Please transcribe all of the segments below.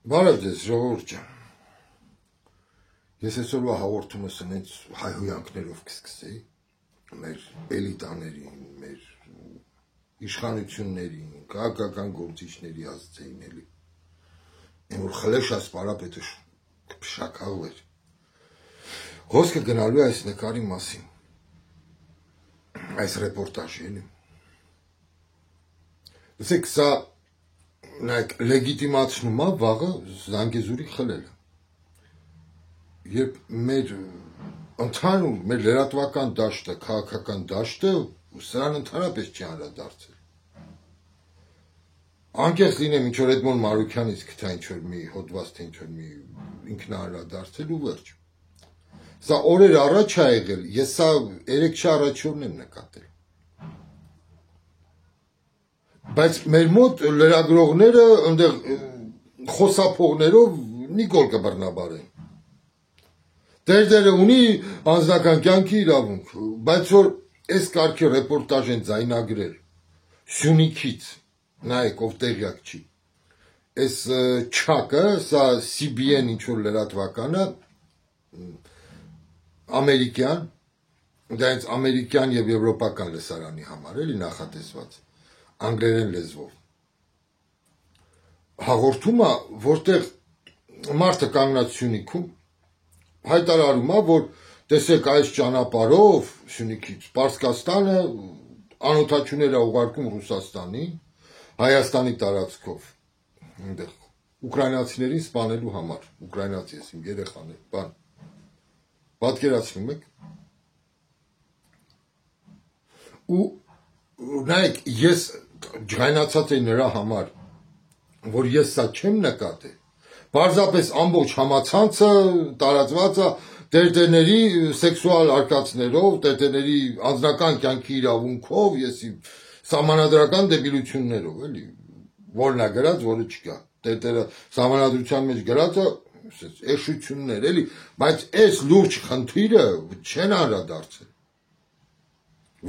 Բարև ձեզ, ժողովուրդ ջան։ Ես այսօրվա հաղորդումս հենց հայհոյանքներով կսկսեի մեր էլիտաներին, մեր իշխանություններին, քաղաքական գործիչների հասցեին էլի։ Այն որ խլեշած պարապետը կփշակաղվեր։ Խոսքը գնալու է այս նկարի մասին։ Այս ռեպորտաժի էլի։ Լսեք, սա նայեք լեգիտիմացնում է վաղը Զանգեզուրի խլելը։ Երբ մեր ընդհանուր մեր լրատվական դաշտը, քաղաքական դաշտը սրան ընդհանրապես չի անդրադարձել։ Անկեղծ լինեմ, ինչ որ Էդմոն Մարուքյանից գտա ինչ որ մի հոդված, թե ինչ որ մի ինքնահարադարձել ու վերջ։ Սա օրեր առաջ ա եղել, ես սա 3 շա առաջորն եմ նկատել։ Բայց մեր մոտ լրագրողները այնտեղ խոսափողներով Նիկոլ կբռնաբարեն։ Դերդերը ունի անձնական կյանքի իրավունք, բայց որ այս կարգի ռեպորտաժ են ձայնագրել Սյունիքից, նայեք ով տեղյակ չի։ Այս չակը, սա CBN ինչ որ լրատվականը, ամերիկյան, դա հենց ամերիկյան եւ եվրոպական լսարանի համար էլի նախատեսված, անգլերեն լեզվով։ Հաղորդումը, որտեղ մարդը կանգնած Սյունիքում, հայտարարում է, որ տեսեք այս ճանապարհով Սյունիքից Պարսկաստանը անօթաչուներ է ուղարկում Ռուսաստանին, Հայաստանի տարածքով, այնտեղ ուկրաինացիներին սպանելու համար, ուկրաինացի ես իմ երեխան է, բան։ Պատկերացնում եք։ Ու նայեք, ես ջղայնացած էի նրա համար, որ ես սա չեմ նկատել, պարզապես ամբողջ համացանցը տարածված է տերտերների սեքսուալ արկածներով, տերտերների անձնական կյանքի իրավունքով, ես սահմանադրական դեբիլություններով, էլի, որն է գրած, որը չկա, տերտերը սահմանադրության մեջ գրած է, էշություններ, էլի, բայց այս լուրջ խնդիրը չեն անդրադարձել,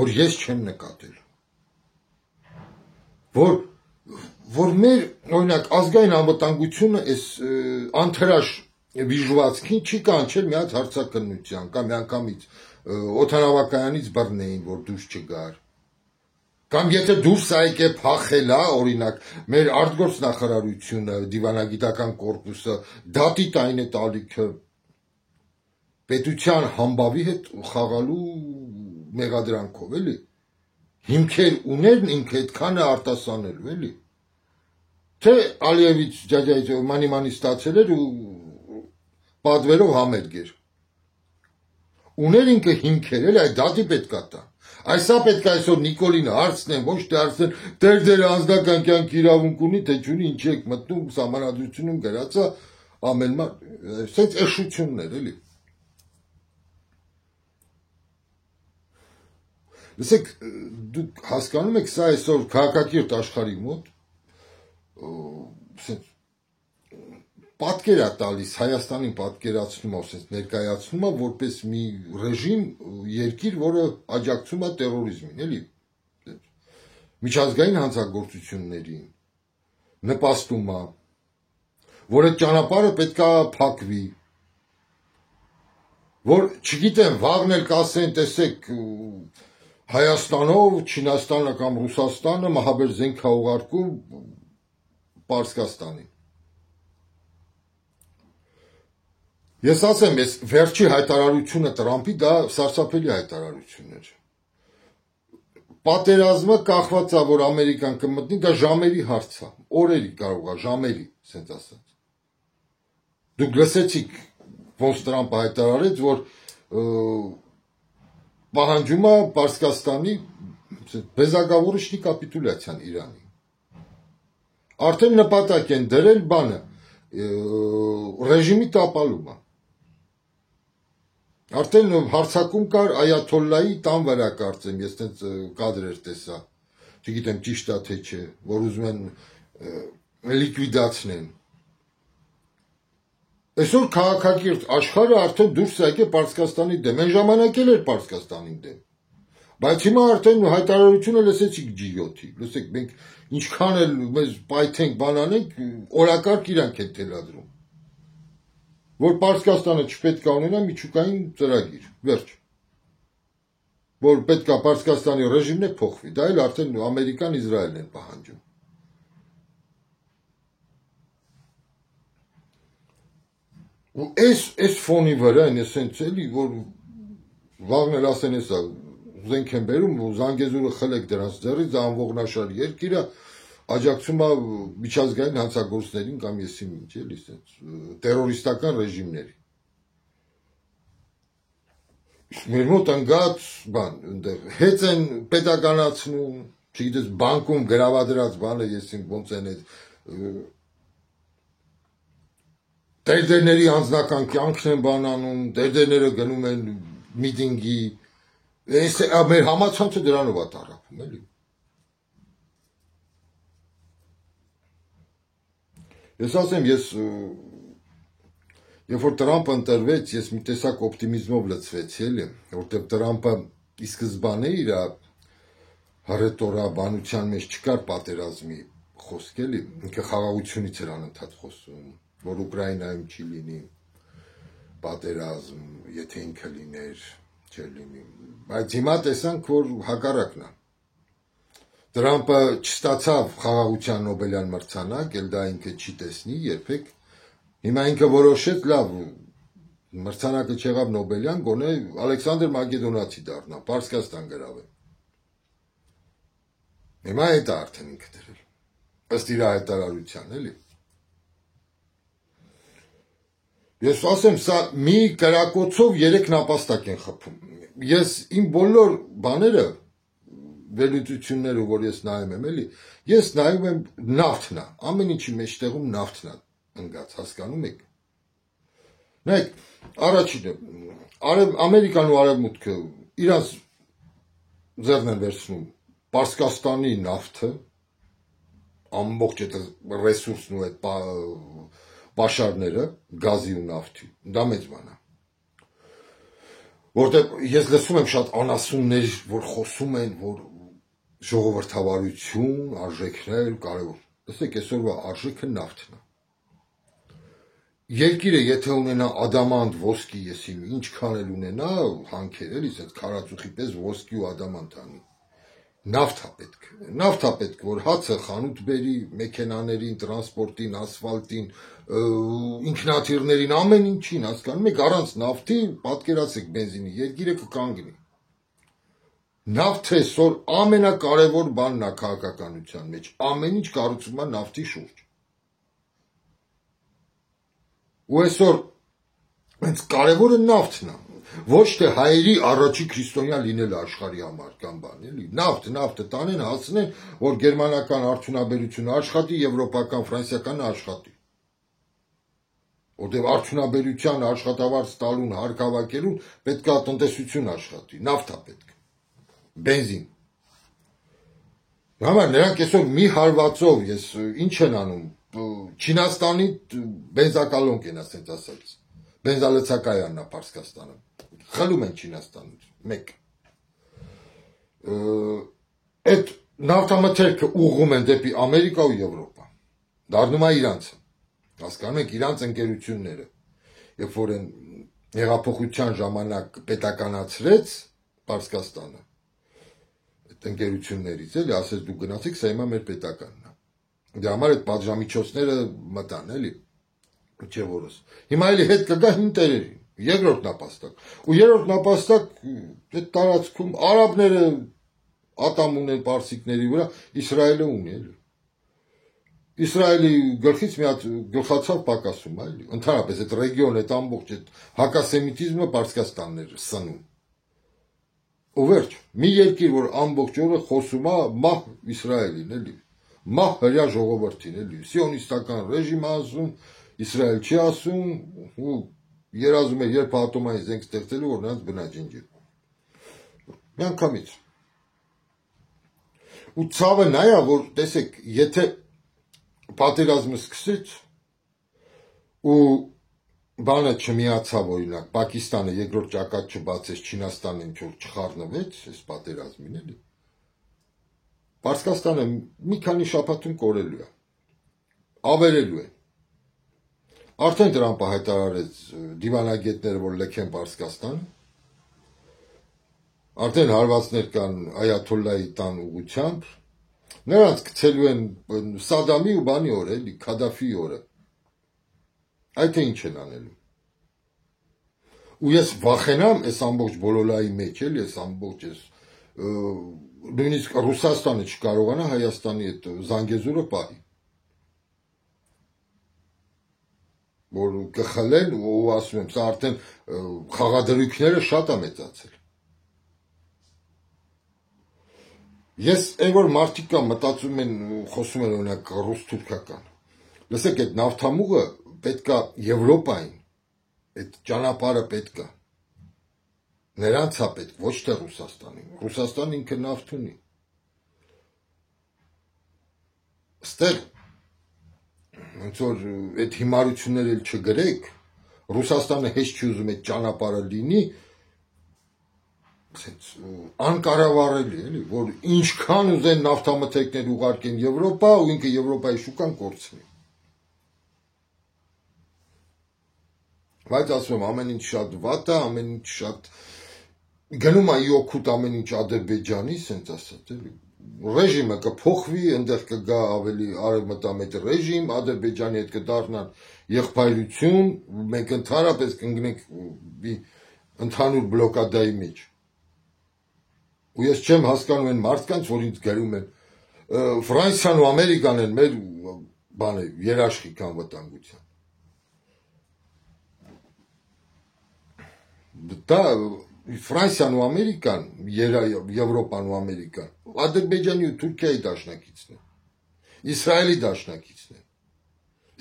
որ ես չեմ նկատել, որ մեր, օրինակ, ազգային անվտանգությունը այս անթրաշ վիժվածքին չի կանչել մի հատ հարցակնության, կամ միանգամից օդանավակայանից բռնեին, որ դուրս չգար, կամ եթե դուրս է եկե փախել է, օրինակ, մեր արտգործ նախարարությունը, դիվանագիտական կորպուսը, դատի տային է տալիքը, պետության համբավի հետ խաղալու մեղադրանքով, էլի, հիմքեր ուներն ինքը այդքան է արտասանելու, էլի, թե Ալիևից ջաջայից մանի ստացել էր ու պատվերով համերգ էր, ուներ ինքը հիմքեր, էլի, այդ դատի պետք է տա, այսա պետք է այսօր Նիկոլին հարցնեն, ոչ թե հարցնեն, դերդերը անձնական կյանքի իրավունք ունի, թե չունի, ինչ եք մտնում, սահմանադրությունում գրած է, ամեն սենց էշություններ, էլի։ Լսեք, դուք հասկանում եք, սա այսօր քաղաքակիրթ աշխարհի մոտ պատկեր է տալիս, Հայաստանին պատկերացնում է, ներկայացնում է, որպես մի ռեժիմ, երկիր, որը աջակցում է տերորիզմին, էլի, միջազգային հանցագործություններին, նպաստում է, որ այդ ճանապարհը պետք է փակվի, որ չգիտեմ, վաղն էլ կասեն, տեսեք, Հայաստանով, Չինաստանը կամ Ռուսաստանը մահաբեր զենք է ուղարկում Պարսկաստանին։ Ես ասեմ, ես վերջի հայտարարությունը Տրամփի դա սարսափելի հայտարարություն էր։ Պատերազմը կախված է, որ Ամերիկան կմտնի, դա ժամերի հարց է, օրերի կարող է, ժամերի, ասենց ասած։ Դուք լսեցիք, ոնց Տրամփը հայտարարեց, որ պահանջում է Պարսկաստանի բեզագավորիչնի կապիտուլյացիան Իրանի։ Արդեն նպատակ են դրել բանը, ռեժիմի տապալումը։ Արդեն հարցակում կար Այաթոլլայի տան վրա կարծեմ, ես տենց կադրեր տեսա, չգիտեմ ճիշտ է թե չէ, որ ուզում են լիկվիդացնեն։ Այսօր քաղաքակիրթ աշխարհը արդեն դուրս է եկել Պարսկաստանի դեմ, այն ժամանակ էլ էր Պարսկաստանի դեմ։ Բայց հիմա արդեն հայտարարությունը լսեցիք G7-ի, լսեք, մենք ինչքան էլ մեզ պայթենք բանանենք, օրակարգ իրանք են թելադրում, որ Պարսկաստանը չպետք է ունենա միջուկային ծրագիր, վերջ, որ պետք է Պարսկաստանի ռեժիմն է փոխվի, դա էլ արդեն Ամերիկան, Իսրայելն են պահանջում։ Ու այս ֆոնի վրա են էսենց էլի, որ վաղն էլ ասեն էսա, զենք են բերում, ու Զանգեզուրը խլեք դրանց ձեռից, անողնաշար երկիրը աջակցում է միջազգային հանցագործներին կամ եսի ինչ էլի, տերորիստական ռեժիմների։ Մեր մոտ ընկած բան, հեծ են պետականացնում, չգիտես բանկում գրավադրած բանը եսին ոնց են տերդերների անձնական կյանքն են բանանում, տերդերները գնում են միտինգի, մեր համացանցը դրանով է տառապում, էլի։ Ես ասեմ, երբ որ Տրամպը ընտրվեց, ես մի տեսակ օպտիմիզմով լցվեցի, էլի, որտեղ Տրամպը ի սկզբանե իր հռետորաբանության մեջ չկար պատերազմի խոսք, էլի, ինքը խաղաղությունից էր անընդհատ խոսում, որ Ուկրաինայում չի լինի պատերազմ, եթե ինքը լիներ, չէր լինի, բայց հիմա տեսանք, որ հակառակն է։ Տրամպը չստացավ խաղաղության Նոբելյան մրցանակ, էլ դա ինքը չի տեսնի երբեք, հիմա ինքը որոշեց, լավ, մրցանակը չեղավ Նոբելյան, գոնե Ալեքսանդր Մակեդոնացի դառնա, Պարսկաստան գրավե։ Հիմա այդ է արդեն ինքը դրել, ըստ իր հայտարարության, էլի։ Ես ասեմ, սա մի կրակոցով 3 նապաստակ են խփում։ Ես իմ բոլոր բաները, վերլուծությունները, որ ես նայում եմ, էլի, ես նայում եմ նավթն է, ամեն ինչի մեջտեղում նավթն է ընկած, հասկանում եք։ Նայեք, առաջինը, Ամերիկան ու Արևմուտքը իրանց ձեռն են վերցնում Պարսկաստանի նավթը, ամբողջ այդ ռեսուրսն ու այդ պաշարները, գազի ու նավթի, դա մեծ բան է։ Որտեղ ես լսում եմ շատ անասուններ, որ խոսում են, որ ժողովրդավարություն, արժեքներ, կարևոր։ Լսեք, այսօրվա արժեքը նավթն է։ Երկիրը եթե ունենա ադամանտ, ոսկի, եսիմ, ինչքան էլ ունենա, հանքեր, էլի, ասած քարածուխի պես ոսկի ու ադամանտ անի։ Նավթ է պետք, որ հացը խանութ բերի, մեքենաներին, տրանսպորտին, ասֆալտին, ինքնաթիռներին, ամեն ինչին, հասկանում եք, առանց նավթի, պատկերացեք բենզինի, երկիրը կկանգնի։ Նավթը այսօր ամենակարևոր բանն է քաղաքականության մեջ, ամեն ինչ կառուցվում է նավթի շուրջ։ Ու այսօր հենց կարևորը նավթն է, ոչ թե հայերի առաջի քրիստոնյա լինելը աշխարհի համար կամ բան, էլի, նավթը տանեն, հասնեն, որ գերմանական արդյունաբերությունը աշխատի, եվրոպական, ֆրանսիականը աշխատի։ Որտեղ արդյունաբերության աշխատավարձ տալուն, հարկավակելուն պետք է տնտեսություն աշխատի, նավթ է պետք, բենզին։ Համար նրանք այսօր մի հարվածով, ես ինչ են անում, Չինաստանի բենզակալոնք են ասենց ասած, բենզալցակայանն է Պարսկաստանը, խլում են Չինաստանից, մեկ։ Այդ նավթամթերքը ուղղում են դեպի Ամերիկա ու Եվրոպա, դառնում է իրանց, հասկանում եք, իրանց ընկերությունները, երբ որ են հեղափոխության ժամանակ պետականացրեց Պարսկաստանը, այդ ընկերություններից, էլի, ասեց դուք գնացիք, սա հիմա մեր պետականն է։ Դե համար այդ պատժամիջոցները մտան, էլի, չէ որս։ Հիմա էլի հետ կգա հին տերերին, երկրորդ նապաստակ։ Ու երրորդ նապաստակ այդ տարածքում արաբները ատամ ունեն պարսիկների վրա, Իսրայելը ունի, էլի։ Իսրայելի գլխից մի հատ գլխացավ պակասում, էլի։ Ընդհանրապես այդ ռեգիոն, այդ ամբողջ այդ հակասեմիտիզմը Պարսկաստանն էր սնում։ Ու վերջ, մի երկիր, որ ամբողջ օրը խոսում է մահ Իսրայելին, էլի։ Մահ հրյա ժողովրդին, էլի, սիոնիստական ռեժիմ ասում, Իսրայել չի ասում, ու երազում է երբ ատոմային զենք ստեղծելու, որ նրանց բնաջնջի։ Միանգամից։ Ու ցավը նա է, որ տեսեք, եթե պատերազմը սկսեց ու բանը չմիացավ օրինակ Պակիստանը երկրորդ ճակատ չբացեց, Չինաստանը ինչ որ չխառնվեց, այս պատերազմին էլի։ Պարսկաստանը մի քանի շաբաթում կորելու է, ավերելու է։ Արդեն Տրամպը հայտարարեց դիվանագետները, որ լքեն Պարսկաստանը։ Արդեն հարվածներ կան Այաթոլլայի տան ուղղությամբ։ Նրանց գցելու են Սադամի ու բանի օրը, էլի, Քադաֆիի օրը։ Այդ ինչ են անելու։ Ու ես վախենամ այս ամբողջ բոլորայի մեջ, էլի, այս ամբողջ այս նույնիսկ Ռուսաստանը չկարողանա Հայաստանի այդ Զանգեզուրը պահի։ Որ կխլեն ու ասում եմ, սա արդեն խաղադրույքները շատ է մեծացել։ Ես այն որ մարդիկ կան մտածում են խոսում են օրինակ ռուս-թուրքական։ Լսեք, այդ նավթամուղը պետքա Եվրոպային, այդ ճանապարհը պետքա։ Նրանց է պետք, ոչ թե Ռուսաստանին։ Ռուսաստանը ինքը նավթ ունի։ Ստեղ ոնց որ այդ հիմարությունները չգրեք, Ռուսաստանը հեշտ չի ուզում այդ ճանապարհը լինի, անկառավարելի էլի, որ ինչքան ուզեն նավթամթերքներ ուղարկեն Եվրոպա ու ինքը Եվրոպայի շուկան կորցնի։ Բայց ասում եմ, ամեն ինչ շատ վատ է, ամեն ինչ շատ գնում է իօքուտ ամեն ինչ Ադրբեջանի, սենց ասած էլի։ Ռեժիմը կփոխվի, այնտեղ կգա ավելի արևմտամետ ռեժիմ, Ադրբեջանի հետ կդառնան եղբայրություն, մենք ընդհանրապես կընկնենք ընդհանուր բլոկադայի մեջ։ Ու ես չեմ հասկանում այն մարդկանց, որ ինձ գրում են Ֆրանսիան ու Ամերիկան են մեր բանը երաշխիք անվտանգության։ Դա Ֆրանսիան ու Ամերիկան, Եվրոպան ու Ամերիկան, Ադրբեջանի ու Թուրքիայի դաշնակիցն են, Իսրայելի դաշնակիցն են։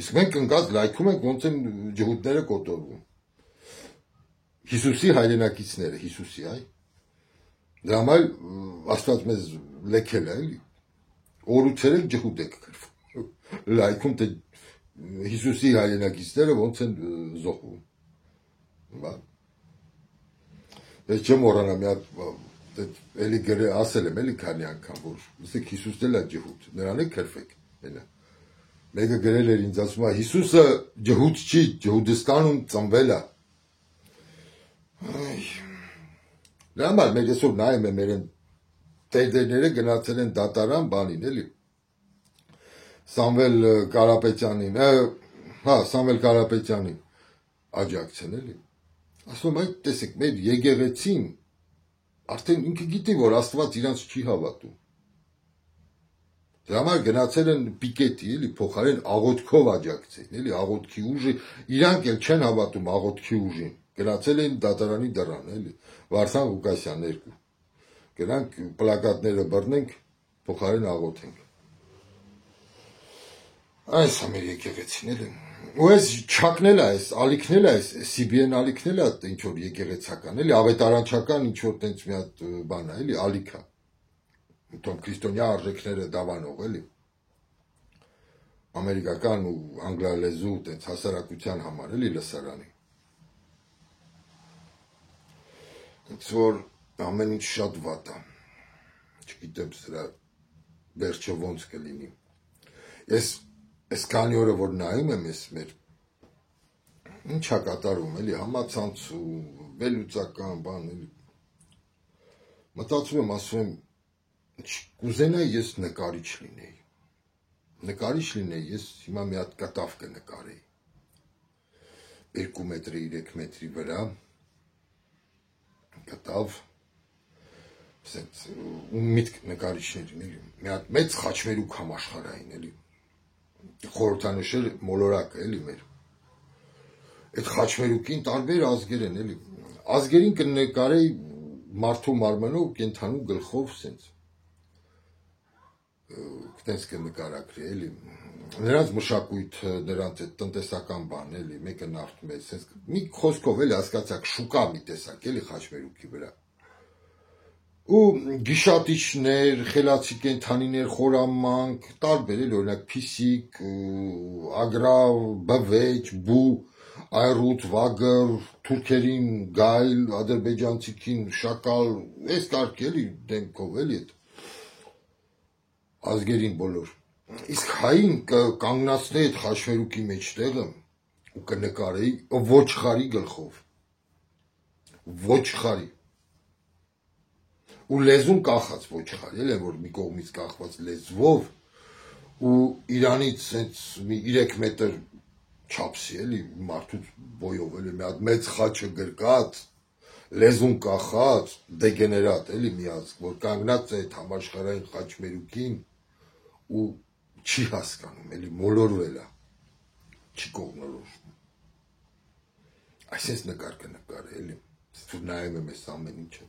Իսկ մենք ընկած լայքում ենք, ոնց են ջհուդները կոտորվում։ Հիսուսի հայրենակիցները, Հիսուսի, այ։ Դրա համար Աստված մեզ լքել է, էլի։ Օրուցերեք ջհուդ եք գրվում։ Լայքում թե Հիսուսի հայրենակիցները ոնց են զոհվում։ Բա։ Ես չեմ մոռանա մի հատ էլի գրել ասել եմ, էլի քանի անգամ, որ ասեք Հիսուսն էլ է ջհուդ, նրան եք քրվեք, էլա։ Մեկը գրել էր ինձ ասում է Հիսուսը ջհուդ չի, Ջհուդստանում ծնվել է։ Դրա համար մենք այսօր նայում ենք մեր տերները գնացել են դատարան բանին, էլի։ Սամվել Կարապետյանին, Սամվել Կարապետյանին աջակցեն, էլի։ Ասում եմ, այդ տեսեք, մեր եկեղեցին արդեն ինքը գիտի, որ Աստված իրանց չի հավատում։ Դրա համար գնացել են պիկետի, էլի, փոխարեն աղոթքով աջակցեն, էլի, աղոթքի ուժի, իրանք էլ չեն հավատում աղոթքի ուժին։ Գնացել են դատարանի դռան, էլի, Վարդան Ղուկասյան 2։ Գնանք պլակատները բռնենք, փոխարեն աղոթենք։ Այս է մեր եկեղեցին, էլի։ Ու այս չակնել է, այս ալիքնել է, այս CBN ալիքնել է, ինչ որ եկեղեցական, էլի, ավետարանչական ինչ որ տենց մի հատ բան է, էլի, ալիքա։ Tom քրիստոնյա արժեքները դավանող, էլի։ Ամերիկական ու անգլալեզու տենց հասարակության համար, էլի, լսարանի։ Ոնց որ ամեն ինչ շատ վատ է։ Չգիտեմ սրա վերջը ոնց կլինի։ Ես այս քանի օրը որ նայում եմ ես մեր ինչա կատարում, էլի, համացանց ու վերլուծական բան, էլի։ Մտածում եմ, ասում եմ, կուզենայի ես նկարիչ լինեի։ Նկարիչ լինեի, ես հիմա մի հատ կտավ կնկարեի։ 2 մետրի, 3 մետրի վրա կտավ, ու միտք նկարիչներին, էլի, մի հատ մեծ խաչմերուկ համաշխարհային, էլի, խորհրդանշել մոլորակը, էլի, մեր, այդ խաչմերուկին տարբեր ազգեր են, էլի, ազգերին կնկարեի մարդու մարմնով, կենթանու գլխով, սենց, տենց կնկարակրի, էլի, նրանց մշակույթը, նրանց այդ տնտեսական բան, էլի, մեկը նավթում է, սենց, մի խոսքով, էլի, հասկացակ, շուկա մի տեսակ, էլի, խաչմերուկի վրա։ Ու գիշատիչներ, խելացի կենթանիներ, խորամանկ, տարբեր էլ օրինակ փիսիկ, ագրավ, բվեճ, բու, Այրուտ, Վագր, թուրքերին, գայլ, ադրբեջանցիքին, շակալ, այս կարգ էլի դեմքով էլի այդ ազգերին բոլոր։ Իսկ հային կանգնացնեի այդ խաչմերուկի մեջտեղը ու կնկարեի ոչխարի գլխով։ Ոչխարի։ Ու լեզուն կախած ոչխարի, էլի որ մի կողմից կախված լեզվով ու իրանից սենց մի 3 մետր չափսի էլի մարդուց բոյով էլի մի հատ մեծ խաչը գրկած, լեզուն կախած, դեգեներատ էլի մի ազգ, որ կանգնած է այդ համաշխարհային խաչմերուկին ու չի հասկանում, էլի մոլորվել է, չի կողմնորոշվում։ Այսպես նկար կնկարի, էլի, որ նայում եմ այս ամեն ինչը։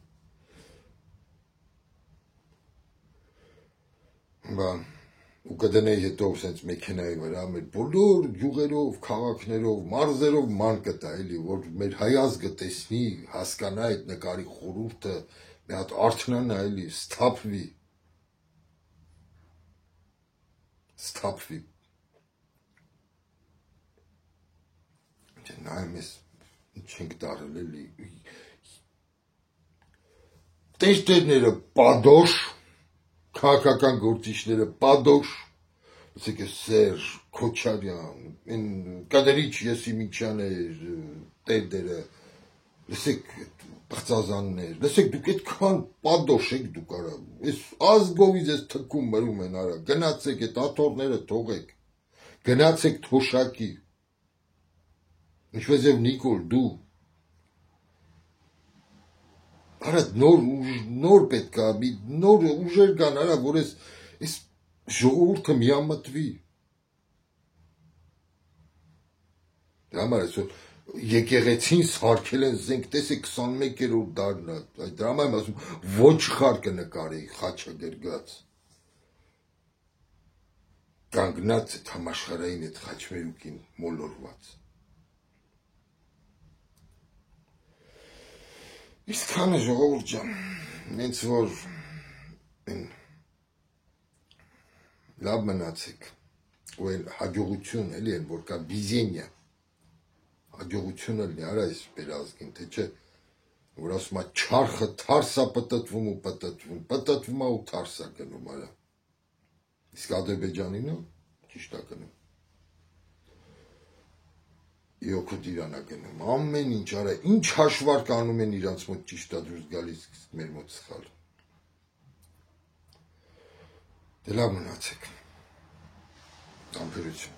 Բան, ու կդնեի հետո սենց մեքենայի վրա, մեր բոլոր յուղերով, քաղաքներով, մարզերով ման կտա, էլի, որ մեր հայ ազգը տեսնի, հասկանա այդ նկարի խորհուրդը, մի հատ արթնանա, էլի, սթափվի։ Նայում ես, ինչ ենք տարել, էլի, տերտերները պադոշ, քաղաքական գործիչները պադոշ, լսեք է Սերժ, Քոչարյան, Կադրիչ Եսիմինչյաներ, տերտերը, լսեք պղծազաններ, լսեք դուք այդքան պադոշ եք դուք արա, այս ազգովից ես թքում մրում են արա, գնացեք այդ աթոռները թողեք, գնացեք թոշակի, ինչպես և Նիկոլ դու, արա նոր պետք է, նոր ուժեր կան, արա, որ այս ժողովուրդը միամտվի։ Դրա համար այսօր եկեղեցին սարքել են զենք, տեսեք 21-րդ դարն է, դրա համար եմ ասում, ոչխար կնկարեի խաչը գրգած։ Կանգնած այդ համաշխարհային այդ խաչմերուկին մոլորված։ Իսկ քանը ժողովուրդ ջան, ինձ որ լավ մնացեք, ու էլ հաջողություն էլի են, որ կա վիզենիա, հաջողությունը լի արա այս բերազգին, թե չէ, որ ասում է չարխը թարս է պտտվում ու պտտվում է ու թարս է գնում արա, իսկ ադրբեջանին է, ճիշտ է գնում, իոքոտ իրան է գնում, ամեն ինչ արա, ինչ հաշվարկ անում են իրանց մոտ ճիշտ է դուրս գալիս, մեր մոտ սխալ, դե լավ մնացեք, ամպերություն։